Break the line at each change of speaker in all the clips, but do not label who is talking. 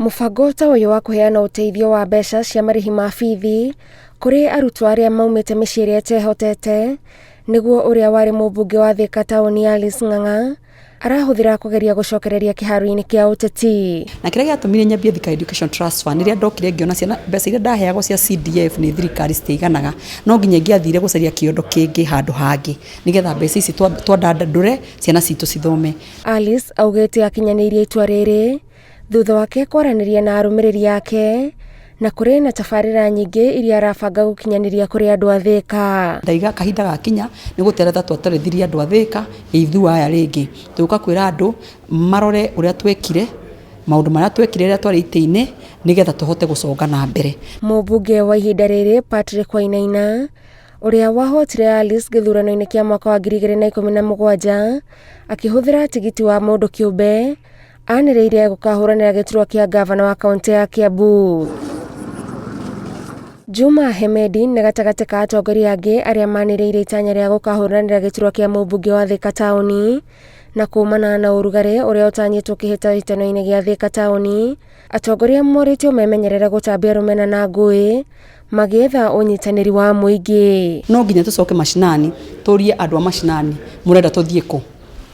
Mũbango ta ũyũ wa kũheana ũteithio wa mbeca cia marĩhi ma bithi kũrĩ arutwo arĩa maumĩte mĩciĩ ĩrĩa ĩtehotete nĩguo ũrĩa warĩ mũmbunge wa Thika taũni Alice Ng'ang'a arahũthĩra kũgeria gũcokereria kĩharo-inĩ kĩa ũteti.
Na kĩrĩa gĩatũmire nyambie Thika Education Trust Fund rĩrĩa ndokire ngĩona ciana mbeca iria ndaheagwo cia CDF nĩ thirikari citaiganaga, no nginya ngĩathire gũcaria kĩondo kĩngĩ handũ hangĩ nĩgetha mbeca ici twandandũre ciana citũ cithome.
Alice augĩte akinyanĩirie itua rĩrĩ thutha wake kwaranĩria na arũmĩrĩri yake na kũrĩ na tabarĩra nyingĩ iria arabanga gũkinyanĩria kũrĩ andũ a Thika.
Ndaiga kahinda gakinya nĩ gũteretha twatarithirie andũ a Thika ithuĩ aya rĩngĩ tũka kwĩra andũ marore ũrĩa twekire maũndũ marĩa twekire rĩrĩa twarĩ itĩ-inĩ nĩgetha tũhote gũconga na mbere.
Mũmbunge wa ihinda rĩrĩ Patrick Wainaina ũrĩa wahotire Alice gĩthurano-inĩ kĩa mwaka wa 2017 akĩhũthĩra tigiti wa mũndũ kĩũmbe anĩrĩire gũkahũranĩra gĩturwa kĩa gavana wa kaunti ya Kiambu. Juma Hemedi nĩ gatagatĩ ka atongoria angĩ arĩa manĩrĩire itanya rĩa gũkahũranĩra gĩturwa kĩa mũmbunge wa Thika taũni na kumana na ũrugarĩ ũrĩa ũtanyĩtwo kĩhĩtahĩtano-inĩ gĩa Thika taũni. Atongoria morĩtio memenyerere gũtambia rũmena na ngũĩ magĩetha ũnyitanĩri wa mũingĩ.
No nginya tũcoke mashinani tũrie andũ a mashinani mũrenda tũthiĩ kũ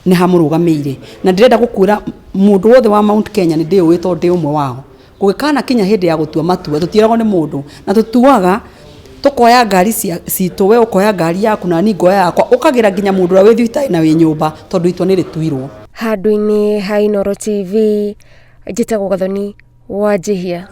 nĩ ha mũrũgamĩire, na ndĩrenda gũkwĩra mũndũ wothe wa Mount Kenya nĩ ndĩũĩ tondũ ndĩ ũmwe wao. Gũgĩkana kinya hĩndĩ ya gũtua matua tũtiĩragwo nĩ mũndũ na tũtuaga tũkoya ngari citũ, we ũkoya ngari yaku na ni ngoya yakwa ũkagĩra nginya mũndũ ũrĩa wĩ thibitarĩ na wĩ nyũmba tondũ itua nĩ rĩtuirwo.
Handũ-inĩ ha Inooro TV njĩtagwo Gathoni Wanjihia.